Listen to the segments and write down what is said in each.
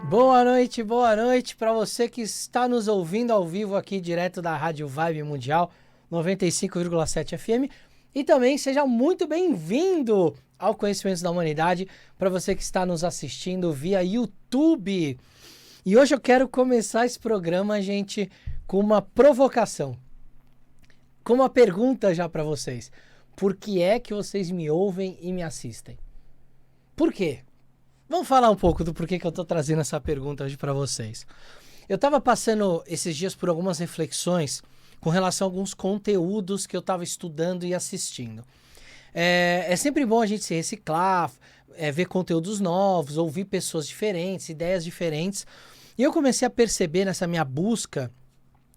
Boa noite para você que está nos ouvindo ao vivo aqui direto da Rádio Vibe Mundial 95,7 FM e também seja muito bem-vindo ao Conhecimentos da Humanidade para você que está nos assistindo via YouTube. E hoje eu quero começar esse programa, gente, com uma provocação, com uma pergunta já para vocês. Por que é que vocês me ouvem e me assistem? Por quê? Vamos falar um pouco do porquê que eu tô trazendo essa pergunta hoje para vocês. Eu tava passando esses dias por algumas reflexões com relação a alguns conteúdos que eu tava estudando e assistindo. É sempre bom a gente se reciclar, ver conteúdos novos, ouvir pessoas diferentes, ideias diferentes. E eu comecei a perceber nessa minha busca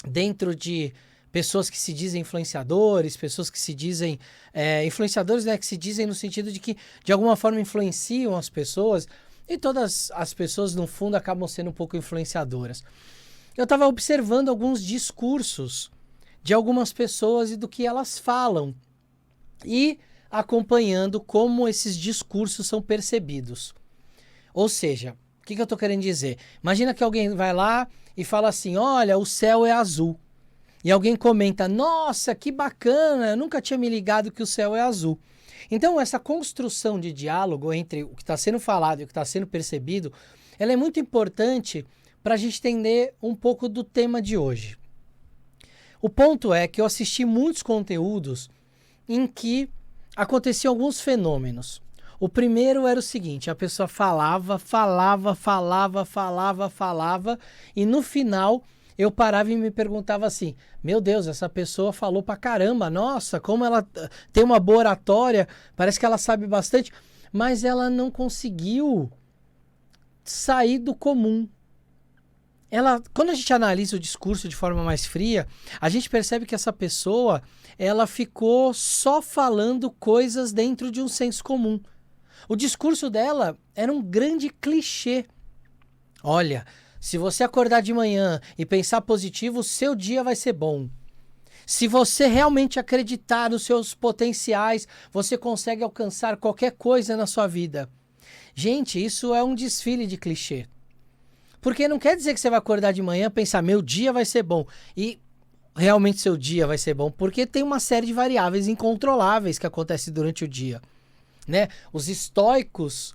dentro de pessoas que se dizem influenciadores, pessoas que se dizem influenciadores, né, que se dizem no sentido de que de alguma forma influenciam as pessoas, e todas as pessoas no fundo acabam sendo um pouco influenciadoras. Eu estava observando alguns discursos de algumas pessoas e do que elas falam e acompanhando como esses discursos são percebidos. Ou seja, o que eu estou querendo dizer? Imagina que alguém vai lá e fala assim, olha, o céu é azul. E alguém comenta, nossa, que bacana, eu nunca tinha me ligado que o céu é azul. Então, essa construção de diálogo entre o que está sendo falado e o que está sendo percebido, ela é muito importante para a gente entender um pouco do tema de hoje. O ponto é que eu assisti muitos conteúdos em que aconteciam alguns fenômenos. O primeiro era o seguinte, a pessoa falava, e no final eu parava e me perguntava assim, meu Deus, essa pessoa falou pra caramba, nossa, como ela tem uma boa oratória, parece que ela sabe bastante, mas ela não conseguiu sair do comum. Quando a gente analisa o discurso de forma mais fria, a gente percebe que essa pessoa, ela ficou só falando coisas dentro de um senso comum. O discurso dela era um grande clichê. Olha, se você acordar de manhã e pensar positivo, o seu dia vai ser bom. Se você realmente acreditar nos seus potenciais, você consegue alcançar qualquer coisa na sua vida. Gente, isso é um desfile de clichê. Porque não quer dizer que você vai acordar de manhã e pensar, meu dia vai ser bom. E realmente seu dia vai ser bom, porque tem uma série de variáveis incontroláveis que acontecem durante o dia. Né? Os estoicos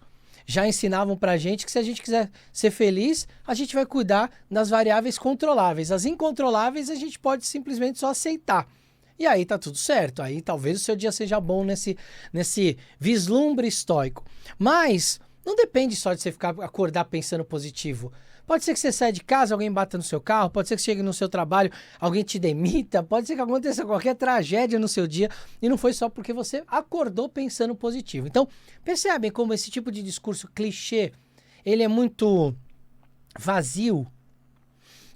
já ensinavam pra gente que se a gente quiser ser feliz, a gente vai cuidar das variáveis controláveis. As incontroláveis a gente pode simplesmente só aceitar. E aí tá tudo certo. Aí talvez o seu dia seja bom nesse vislumbre estoico. Mas não depende só de você acordar pensando positivo. Pode ser que você saia de casa, alguém bata no seu carro, pode ser que chegue no seu trabalho, alguém te demita, pode ser que aconteça qualquer tragédia no seu dia e não foi só porque você acordou pensando positivo. Então, percebem como esse tipo de discurso clichê, ele é muito vazio?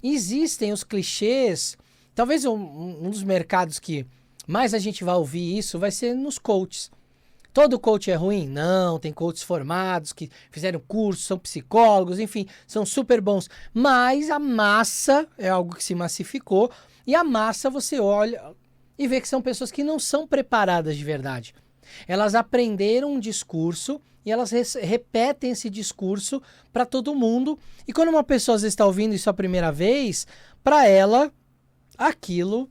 Existem os clichês, talvez um dos mercados que mais a gente vai ouvir isso vai ser nos coaches. Todo coach é ruim? Não, tem coaches formados que fizeram curso, são psicólogos, enfim, são super bons. Mas a massa é algo que se massificou e a massa você olha e vê que são pessoas que não são preparadas de verdade. Elas aprenderam um discurso e elas repetem esse discurso para todo mundo. E quando uma pessoa às vezes está ouvindo isso a primeira vez, para ela, aquilo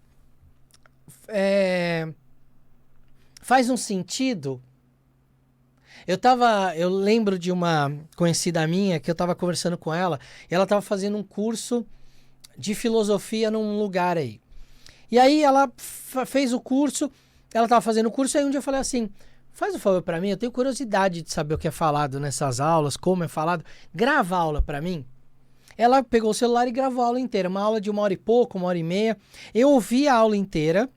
faz um sentido. Eu lembro de uma conhecida minha que eu estava conversando com ela e ela estava fazendo um curso de filosofia num lugar aí. E aí ela fez o curso, ela estava fazendo o curso, aí um dia eu falei assim, faz um favor para mim, eu tenho curiosidade de saber o que é falado nessas aulas, como é falado, grava a aula para mim. Ela pegou o celular e gravou a aula inteira, uma aula de 1h e pouco, 1h30. Eu ouvi a aula inteira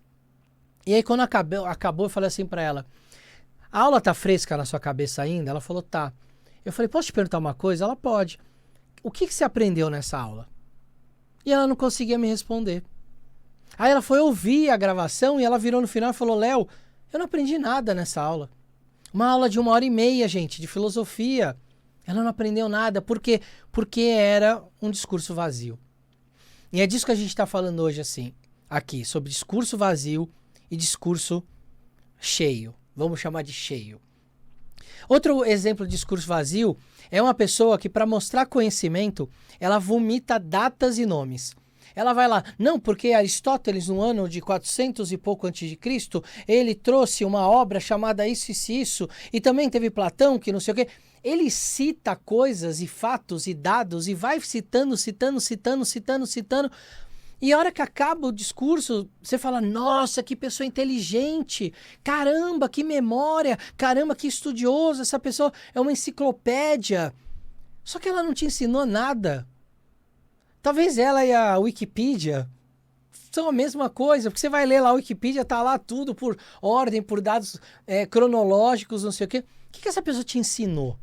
e aí quando acabou eu falei assim para ela, a aula tá fresca na sua cabeça ainda? Ela falou, tá. Eu falei, posso te perguntar uma coisa? Ela pode. O que você aprendeu nessa aula? E ela não conseguia me responder. Aí ela foi ouvir a gravação e ela virou no final e falou, Léo, eu não aprendi nada nessa aula. Uma aula de 1h30, gente, de filosofia. Ela não aprendeu nada. Por quê? Porque era um discurso vazio. E é disso que a gente está falando hoje, assim, aqui, sobre discurso vazio e discurso cheio. Vamos chamar de cheio. Outro exemplo de discurso vazio é uma pessoa que, para mostrar conhecimento, ela vomita datas e nomes. Ela vai lá, não, porque Aristóteles, no ano de 400 e pouco antes de Cristo, ele trouxe uma obra chamada isso, e também teve Platão, que não sei o quê. Ele cita coisas e fatos e dados e vai citando, e a hora que acaba o discurso, você fala, nossa, que pessoa inteligente, caramba, que memória, caramba, que estudioso, essa pessoa é uma enciclopédia. Só que ela não te ensinou nada. Talvez ela e a Wikipedia são a mesma coisa, porque você vai ler lá a Wikipedia, tá lá tudo por ordem, por dados cronológicos, não sei o quê. O que essa pessoa te ensinou?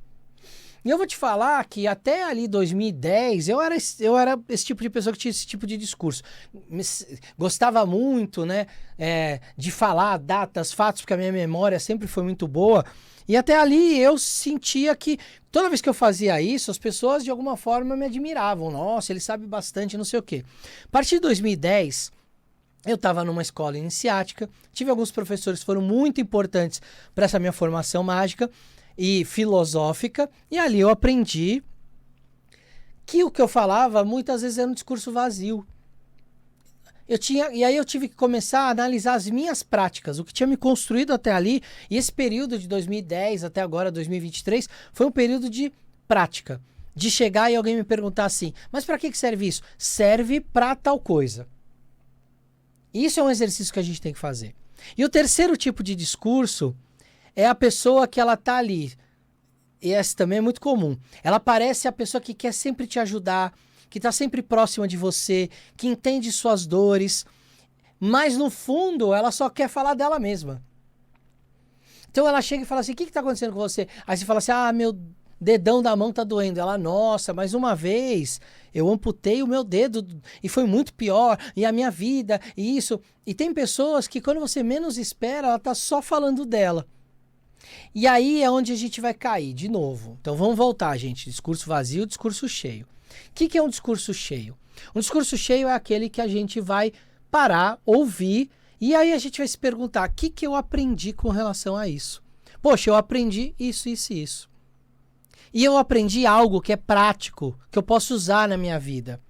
E eu vou te falar que até ali 2010, eu era esse tipo de pessoa que tinha esse tipo de discurso. Gostava muito, né, de falar datas, fatos, porque a minha memória sempre foi muito boa. E até ali eu sentia que toda vez que eu fazia isso, as pessoas de alguma forma me admiravam. Nossa, ele sabe bastante, não sei o quê. A partir de 2010, eu estava numa escola iniciática, tive alguns professores que foram muito importantes para essa minha formação mágica e filosófica, e ali eu aprendi que o que eu falava muitas vezes era um discurso vazio. E aí eu tive que começar a analisar as minhas práticas, o que tinha me construído até ali, e esse período de 2010 até agora, 2023, foi um período de prática, de chegar e alguém me perguntar assim, mas para que serve isso? Serve para tal coisa. Isso é um exercício que a gente tem que fazer. E o terceiro tipo de discurso é a pessoa que ela tá ali. E essa também é muito comum. Ela parece a pessoa que quer sempre te ajudar, que está sempre próxima de você, que entende suas dores, mas no fundo ela só quer falar dela mesma. Então ela chega e fala assim, o que está acontecendo com você? Aí você fala assim, meu dedão da mão tá doendo. Ela, nossa, mas uma vez eu amputei o meu dedo e foi muito pior, e a minha vida, e isso. E tem pessoas que quando você menos espera, ela tá só falando dela. E aí é onde a gente vai cair de novo. Então vamos voltar, gente. Discurso vazio, discurso cheio. O que é um discurso cheio? Um discurso cheio é aquele que a gente vai parar, ouvir, e aí a gente vai se perguntar, o que eu aprendi com relação a isso? Poxa, eu aprendi isso. E eu aprendi algo que é prático, que eu posso usar na minha vida.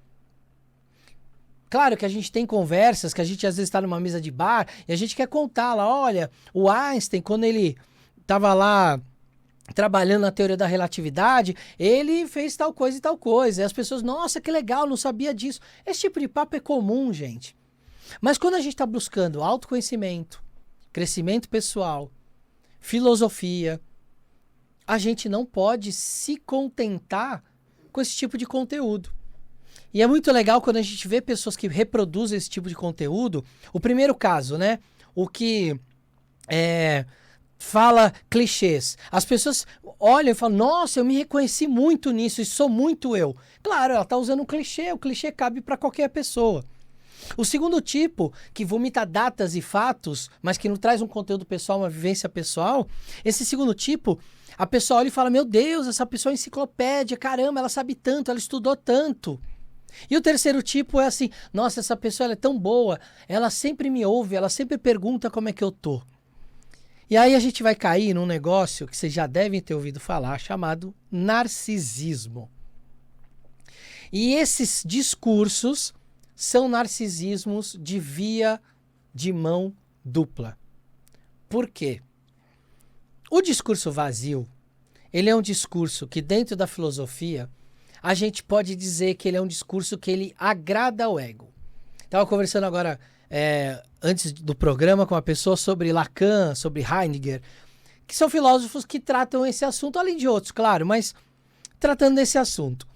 Claro que a gente tem conversas, que a gente às vezes está numa mesa de bar, e a gente quer contar lá, olha, o Einstein, quando ele estava lá trabalhando na teoria da relatividade, ele fez tal coisa e tal coisa. E as pessoas, nossa, que legal, não sabia disso. Esse tipo de papo é comum, gente. Mas quando a gente está buscando autoconhecimento, crescimento pessoal, filosofia, a gente não pode se contentar com esse tipo de conteúdo. E é muito legal quando a gente vê pessoas que reproduzem esse tipo de conteúdo. O primeiro caso, né? O que fala clichês. As pessoas olham e falam, nossa, eu me reconheci muito nisso e sou muito eu. Claro, ela está usando um clichê, o clichê cabe para qualquer pessoa. O segundo tipo, que vomita datas e fatos, mas que não traz um conteúdo pessoal, uma vivência pessoal, esse segundo tipo, a pessoa olha e fala, meu Deus, essa pessoa é enciclopédia, caramba, ela sabe tanto, ela estudou tanto. E o terceiro tipo é assim, nossa, essa pessoa ela é tão boa, ela sempre me ouve, ela sempre pergunta como é que eu tô. E aí a gente vai cair num negócio que vocês já devem ter ouvido falar, chamado narcisismo. E esses discursos são narcisismos de via de mão dupla. Por quê? O discurso vazio, ele é um discurso que dentro da filosofia, a gente pode dizer que ele é um discurso que ele agrada ao ego. Estava conversando agora, antes do programa, com uma pessoa sobre Lacan, sobre Heidegger, que são filósofos que tratam esse assunto, além de outros, claro, mas tratando desse assunto.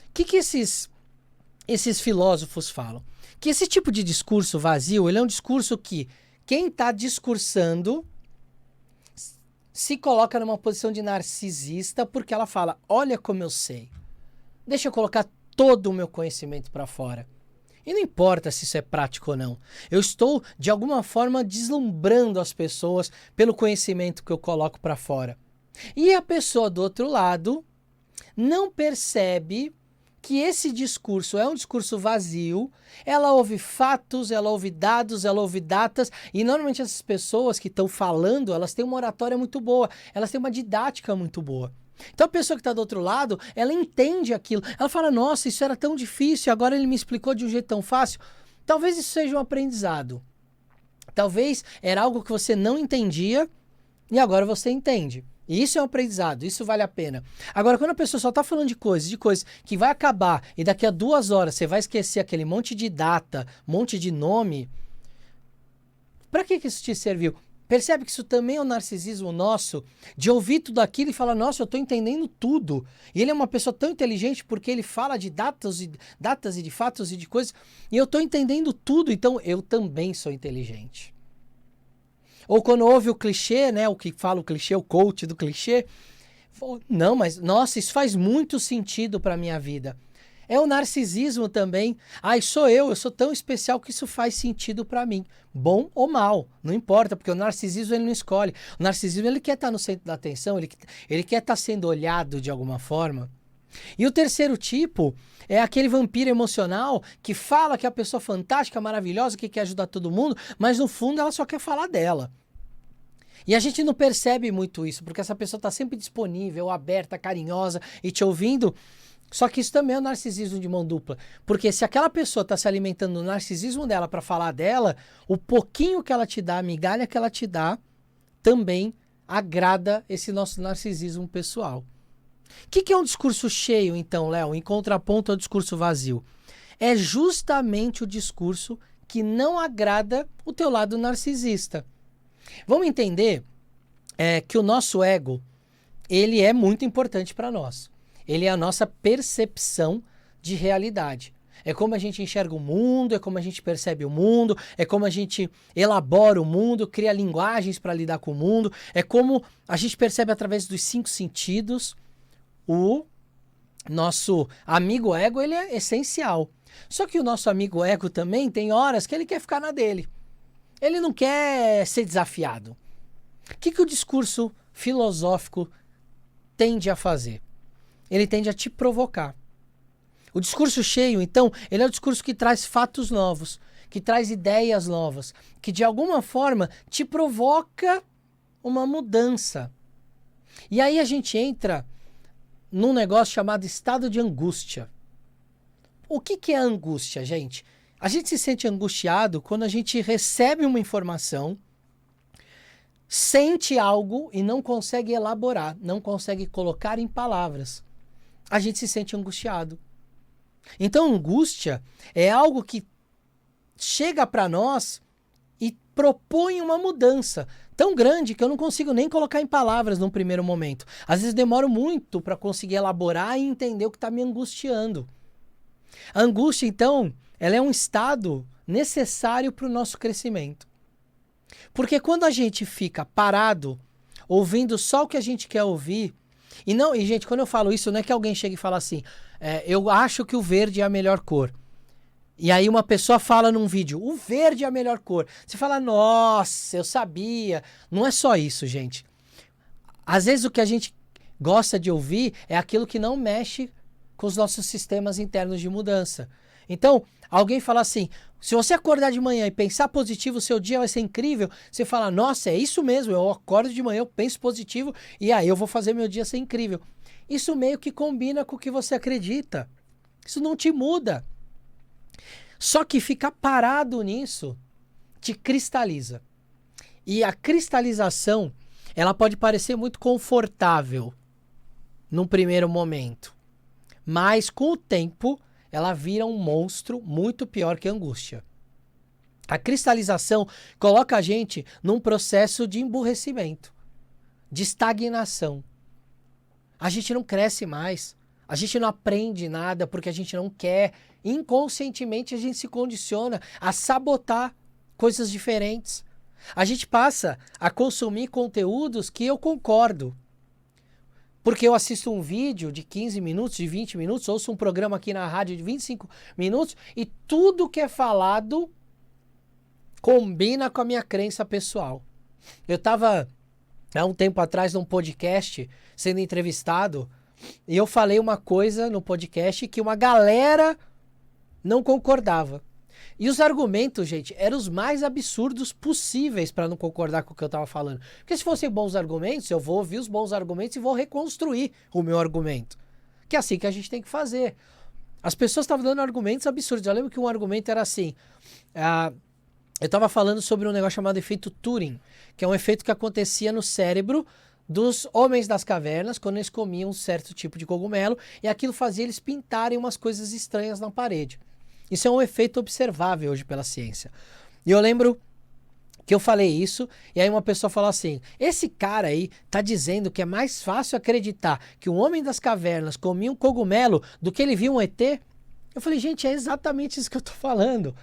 O que esses filósofos falam? Que esse tipo de discurso vazio, ele é um discurso que quem está discursando se coloca numa posição de narcisista porque ela fala, olha como eu sei. Deixa eu colocar todo o meu conhecimento para fora. E não importa se isso é prático ou não. Eu estou, de alguma forma, deslumbrando as pessoas pelo conhecimento que eu coloco para fora. E a pessoa do outro lado não percebe que esse discurso é um discurso vazio, ela ouve fatos, ela ouve dados, ela ouve datas, e normalmente essas pessoas que estão falando, elas têm uma oratória muito boa, elas têm uma didática muito boa. Então a pessoa que está do outro lado, ela entende aquilo, ela fala, nossa, isso era tão difícil, agora ele me explicou de um jeito tão fácil. Talvez isso seja um aprendizado. Talvez era algo que você não entendia e agora você entende. E isso é um aprendizado, isso vale a pena. Agora, quando a pessoa só está falando de coisas que vai acabar e daqui a 2 horas você vai esquecer aquele monte de data, monte de nome, para que isso te serviu? Percebe que isso também é um narcisismo nosso, de ouvir tudo aquilo e falar, nossa, eu estou entendendo tudo. E ele é uma pessoa tão inteligente porque ele fala de datas e de fatos e de coisas, e eu estou entendendo tudo, então eu também sou inteligente. Ou quando ouve o clichê, né, o que fala o clichê, o coach do clichê, não, mas nossa, isso faz muito sentido para a minha vida. É o narcisismo também. Ai, eu sou tão especial que isso faz sentido para mim. Bom ou mal, não importa, porque o narcisismo ele não escolhe. O narcisismo ele quer estar no centro da atenção, ele quer estar sendo olhado de alguma forma. E o terceiro tipo é aquele vampiro emocional que fala que é a pessoa fantástica, maravilhosa, que quer ajudar todo mundo, mas no fundo ela só quer falar dela. E a gente não percebe muito isso, porque essa pessoa está sempre disponível, aberta, carinhosa e te ouvindo. Só que isso também é um narcisismo de mão dupla. Porque se aquela pessoa está se alimentando do narcisismo dela para falar dela, o pouquinho que ela te dá, a migalha que ela te dá, também agrada esse nosso narcisismo pessoal. O que é um discurso cheio, então, Léo, em contraponto ao discurso vazio? É justamente o discurso que não agrada o teu lado narcisista. Vamos entender que o nosso ego, ele é muito importante para nós. Ele é a nossa percepção de realidade. É como a gente enxerga o mundo, é como a gente percebe o mundo, é como a gente elabora o mundo, cria linguagens para lidar com o mundo, é como a gente percebe através dos 5 sentidos. O nosso amigo ego, ele é essencial. Só que o nosso amigo ego também tem horas que ele quer ficar na dele. Ele não quer ser desafiado. O que o discurso filosófico tende a fazer? Ele tende a te provocar. O discurso cheio, então, ele é o discurso que traz fatos novos, que traz ideias novas, que de alguma forma te provoca uma mudança. E aí a gente entra num negócio chamado estado de angústia. O que é a angústia, gente? A gente se sente angustiado quando a gente recebe uma informação, sente algo e não consegue elaborar, não consegue colocar em palavras. A gente se sente angustiado. Então, angústia é algo que chega para nós e propõe uma mudança tão grande que eu não consigo nem colocar em palavras num primeiro momento. Às vezes demoro muito para conseguir elaborar e entender o que está me angustiando. A angústia, então, ela é um estado necessário para o nosso crescimento. Porque quando a gente fica parado, ouvindo só o que a gente quer ouvir, e gente, quando eu falo isso, não é que alguém chegue e fala assim, eu acho que o verde é a melhor cor. E aí uma pessoa fala num vídeo, o verde é a melhor cor. Você fala, nossa, eu sabia. Não é só isso, gente. Às vezes o que a gente gosta de ouvir é aquilo que não mexe com os nossos sistemas internos de mudança. Então, alguém fala assim, se você acordar de manhã e pensar positivo, o seu dia vai ser incrível. Você fala, nossa, é isso mesmo, eu acordo de manhã, eu penso positivo e aí eu vou fazer meu dia ser incrível. Isso meio que combina com o que você acredita. Isso não te muda. Só que ficar parado nisso te cristaliza. E a cristalização, ela pode parecer muito confortável num primeiro momento. Mas com o tempo, ela vira um monstro muito pior que a angústia. A cristalização coloca a gente num processo de emburrecimento, de estagnação. A gente não cresce mais, a gente não aprende nada porque a gente não quer. Inconscientemente a gente se condiciona a sabotar coisas diferentes. A gente passa a consumir conteúdos que eu concordo. Porque eu assisto um vídeo de 15 minutos, de 20 minutos, ouço um programa aqui na rádio de 25 minutos e tudo que é falado combina com a minha crença pessoal. Eu estava há um tempo atrás num podcast sendo entrevistado e eu falei uma coisa no podcast que uma galera não concordava. E os argumentos, gente, eram os mais absurdos possíveis para não concordar com o que eu estava falando. Porque se fossem bons argumentos, eu vou ouvir os bons argumentos e vou reconstruir o meu argumento. Que é assim que a gente tem que fazer. As pessoas estavam dando argumentos absurdos. Eu lembro que um argumento era assim... eu estava falando sobre um negócio chamado efeito Turing, que é um efeito que acontecia no cérebro dos homens das cavernas quando eles comiam um certo tipo de cogumelo e aquilo fazia eles pintarem umas coisas estranhas na parede. Isso é um efeito observável hoje pela ciência. E eu lembro que eu falei isso, e aí uma pessoa falou assim, esse cara aí tá dizendo que é mais fácil acreditar que um homem das cavernas comia um cogumelo do que ele viu um ET? Eu falei, gente, é exatamente isso que eu tô falando.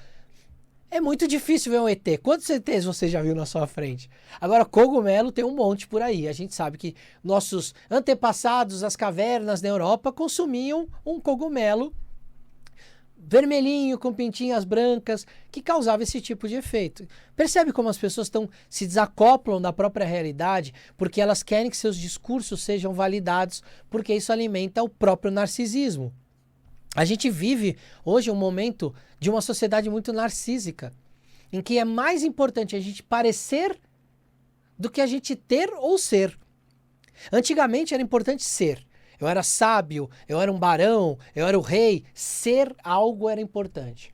É muito difícil ver um ET. Quantos ETs você já viu na sua frente? Agora, cogumelo tem um monte por aí. A gente sabe que nossos antepassados, as cavernas na Europa, consumiam um cogumelo vermelhinho com pintinhas brancas, que causava esse tipo de efeito. Percebe como as pessoas se desacoplam da própria realidade porque elas querem que seus discursos sejam validados, porque isso alimenta o próprio narcisismo. A gente vive hoje um momento de uma sociedade muito narcísica, em que é mais importante a gente parecer do que a gente ter ou ser. Antigamente era importante ser. Eu era sábio, eu era um barão, eu era o rei. Ser algo era importante.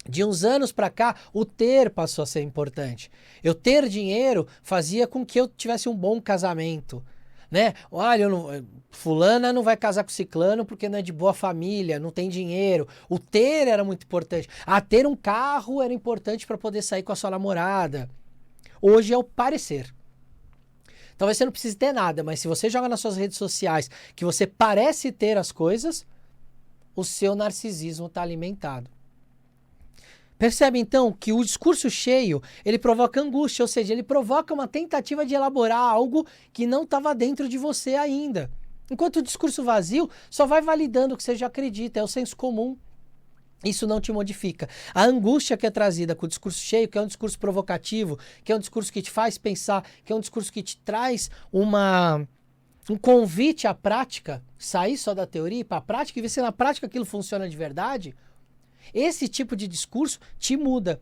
De uns anos para cá, o ter passou a ser importante. Eu ter dinheiro fazia com que eu tivesse um bom casamento, né? Olha, fulana não vai casar com ciclano porque não é de boa família, não tem dinheiro. O ter era muito importante. Ter um carro era importante para poder sair com a sua namorada. Hoje é o parecer. Talvez você não precise ter nada, mas se você joga nas suas redes sociais que você parece ter as coisas, o seu narcisismo está alimentado. Percebe então que o discurso cheio, ele provoca angústia, ou seja, ele provoca uma tentativa de elaborar algo que não estava dentro de você ainda. Enquanto o discurso vazio só vai validando o que você já acredita, é o senso comum. Isso não te modifica. A angústia que é trazida com o discurso cheio, que é um discurso provocativo, que é um discurso que te faz pensar, que é um discurso que te traz um convite à prática, sair só da teoria e para a prática e ver se na prática aquilo funciona de verdade, esse tipo de discurso te muda.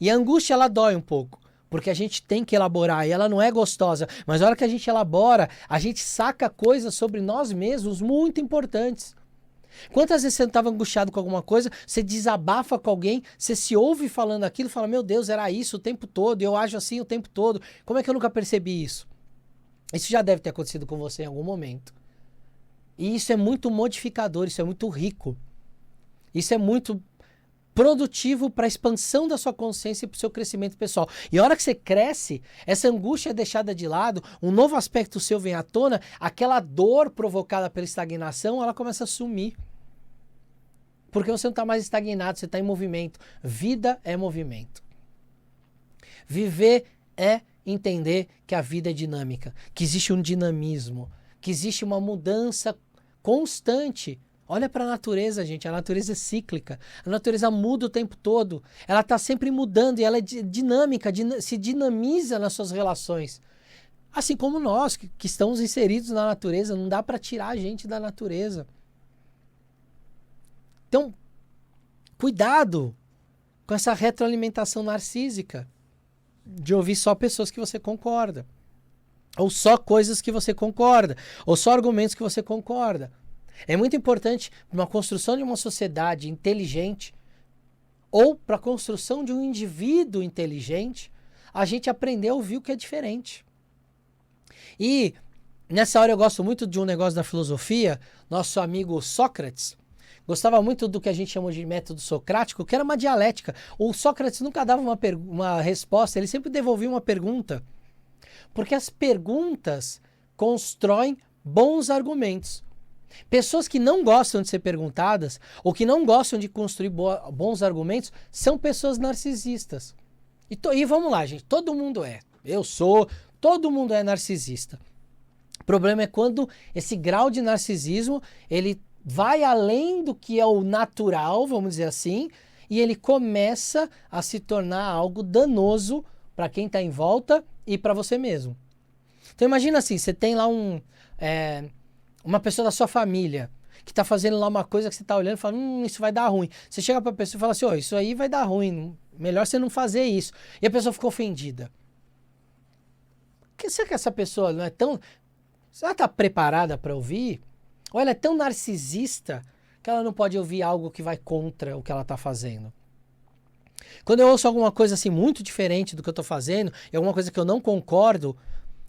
E a angústia, ela dói um pouco, porque a gente tem que elaborar e ela não é gostosa, mas na hora que a gente elabora, a gente saca coisas sobre nós mesmos muito importantes. Quantas vezes você não estava angustiado com alguma coisa, você desabafa com alguém, você se ouve falando aquilo, fala, meu Deus, era isso o tempo todo, eu ajo assim o tempo todo, como é que eu nunca percebi isso? Isso já deve ter acontecido com você em algum momento. E isso é muito modificador, isso é muito rico. Isso é muito produtivo para a expansão da sua consciência e para o seu crescimento pessoal. E a hora que você cresce, essa angústia é deixada de lado, um novo aspecto seu vem à tona, aquela dor provocada pela estagnação, ela começa a sumir. Porque você não está mais estagnado, você está em movimento. Vida é movimento. Viver é entender que a vida é dinâmica, que existe um dinamismo, que existe uma mudança constante. Olha para a natureza, gente. A natureza é cíclica. A natureza muda o tempo todo. Ela está sempre mudando e ela é dinâmica, se dinamiza nas suas relações. Assim como nós, que estamos inseridos na natureza, não dá para tirar a gente da natureza. Então, cuidado com essa retroalimentação narcísica de ouvir só pessoas que você concorda. Ou só coisas que você concorda. Ou só argumentos que você concorda. É muito importante para uma construção de uma sociedade inteligente ou para a construção de um indivíduo inteligente, a gente aprender a ouvir o que é diferente. E nessa hora eu gosto muito de um negócio da filosofia, nosso amigo Sócrates gostava muito do que a gente chama de método socrático, que era uma dialética. O Sócrates nunca dava uma resposta, ele sempre devolvia uma pergunta. Porque as perguntas constroem bons argumentos. Pessoas que não gostam de ser perguntadas ou que não gostam de construir bons argumentos são pessoas narcisistas. E vamos lá, gente, todo mundo é. Todo mundo é narcisista. O problema é quando esse grau de narcisismo, ele vai além do que é o natural, vamos dizer assim, e ele começa a se tornar algo danoso para quem está em volta e para você mesmo. Então imagina assim, você tem lá Uma pessoa da sua família que está fazendo lá uma coisa que você está olhando e fala, isso vai dar ruim. Você chega para a pessoa e fala assim, isso aí vai dar ruim, melhor você não fazer isso. E a pessoa ficou ofendida. Será que essa pessoa não é tão... Ela está preparada para ouvir? Ou ela é tão narcisista que ela não pode ouvir algo que vai contra o que ela está fazendo? Quando eu ouço alguma coisa assim muito diferente do que eu estou fazendo, e alguma coisa que eu não concordo,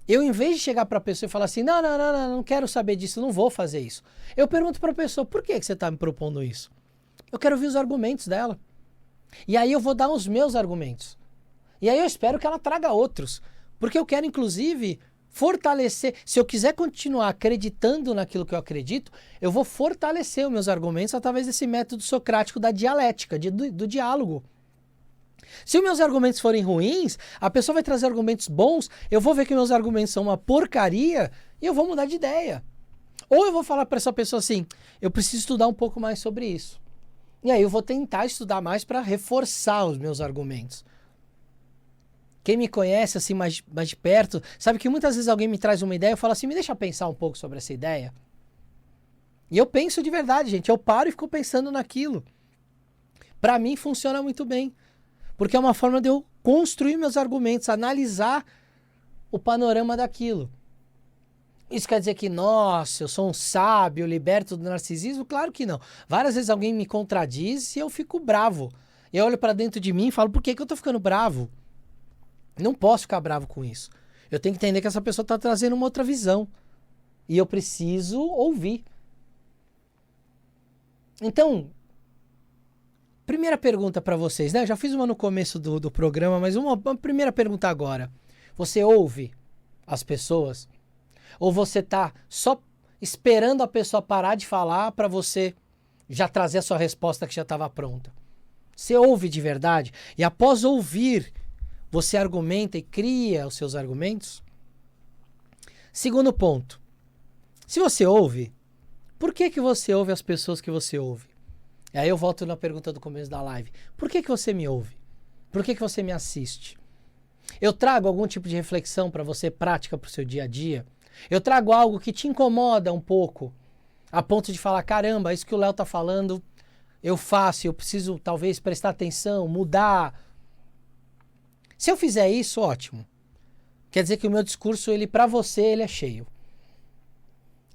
eu, em vez de chegar para a pessoa e falar assim, não quero saber disso, não vou fazer isso. Eu pergunto para a pessoa, por que você está me propondo isso? Eu quero ouvir os argumentos dela. E aí eu vou dar os meus argumentos. E aí eu espero que ela traga outros. Porque eu quero, inclusive, fortalecer. Se eu quiser continuar acreditando naquilo que eu acredito, eu vou fortalecer os meus argumentos através desse método socrático da dialética, do diálogo. Se os meus argumentos forem ruins, a pessoa vai trazer argumentos bons, eu vou ver que meus argumentos são uma porcaria e eu vou mudar de ideia. Ou eu vou falar para essa pessoa assim, eu preciso estudar um pouco mais sobre isso. E aí eu vou tentar estudar mais para reforçar os meus argumentos. Quem me conhece assim mais de perto, sabe que muitas vezes alguém me traz uma ideia, eu falo assim, me deixa pensar um pouco sobre essa ideia. E eu penso de verdade, gente, eu paro e fico pensando naquilo. Para mim funciona muito bem. Porque é uma forma de eu construir meus argumentos, analisar o panorama daquilo. Isso quer dizer que, nossa, eu sou um sábio, liberto do narcisismo? Claro que não. Várias vezes alguém me contradiz e eu fico bravo. Eu olho para dentro de mim e falo, por que eu tô ficando bravo? Não posso ficar bravo com isso. Eu tenho que entender que essa pessoa está trazendo uma outra visão. E eu preciso ouvir. Então, primeira pergunta para vocês, né? Eu já fiz uma no começo do programa, mas uma primeira pergunta agora. Você ouve as pessoas? Ou você tá só esperando a pessoa parar de falar para você já trazer a sua resposta que já estava pronta? Você ouve de verdade? E após ouvir, você argumenta e cria os seus argumentos? Segundo ponto. Se você ouve, por que você ouve as pessoas que você ouve? E aí eu volto na pergunta do começo da live. Por que você me ouve? Por que você me assiste? Eu trago algum tipo de reflexão para você, prática para o seu dia a dia? Eu trago algo que te incomoda um pouco, a ponto de falar, caramba, isso que o Léo tá falando, eu faço, eu preciso talvez prestar atenção, mudar. Se eu fizer isso, ótimo. Quer dizer que o meu discurso, para você, ele é cheio.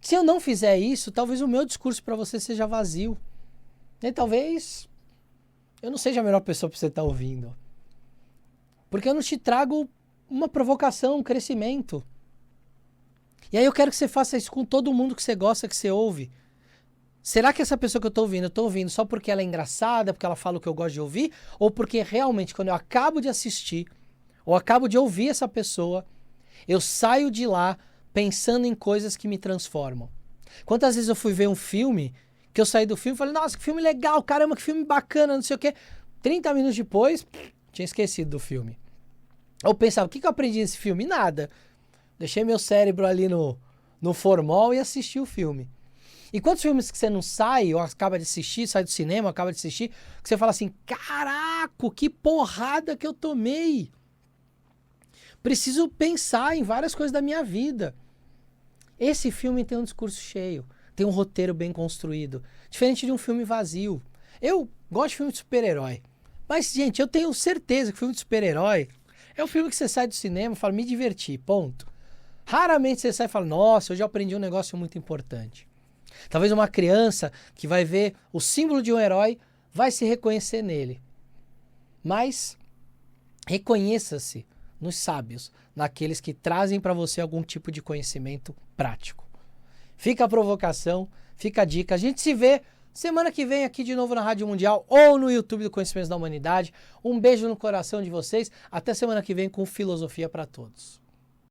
Se eu não fizer isso, talvez o meu discurso para você seja vazio. E talvez eu não seja a melhor pessoa para você estar ouvindo. Porque eu não te trago uma provocação, um crescimento. E aí eu quero que você faça isso com todo mundo que você gosta, que você ouve. Será que essa pessoa que eu estou ouvindo só porque ela é engraçada, porque ela fala o que eu gosto de ouvir? Ou porque realmente quando eu acabo de assistir, ou acabo de ouvir essa pessoa, eu saio de lá pensando em coisas que me transformam? Quantas vezes eu fui ver um filme, que eu saí do filme e falei, nossa, que filme legal, caramba, que filme bacana, não sei o quê. 30 minutos depois, tinha esquecido do filme. Eu pensava, o que eu aprendi nesse filme? Nada. Deixei meu cérebro ali no formol e assisti o filme. E quantos filmes que você não sai, ou acaba de assistir, sai do cinema, acaba de assistir, que você fala assim, caraca, que porrada que eu tomei. Preciso pensar em várias coisas da minha vida. Esse filme tem um discurso cheio, tem um roteiro bem construído, diferente de um filme vazio. Eu gosto de filme de super-herói, mas, gente, eu tenho certeza que filme de super-herói é um filme que você sai do cinema e fala, me diverti, ponto. Raramente você sai e fala, nossa, eu já aprendi um negócio muito importante. Talvez uma criança que vai ver o símbolo de um herói vai se reconhecer nele. Mas reconheça-se nos sábios, naqueles que trazem para você algum tipo de conhecimento prático. Fica a provocação, fica a dica. A gente se vê semana que vem aqui de novo na Rádio Mundial ou no YouTube do Conhecimentos da Humanidade. Um beijo no coração de vocês. Até semana que vem com Filosofia para Todos.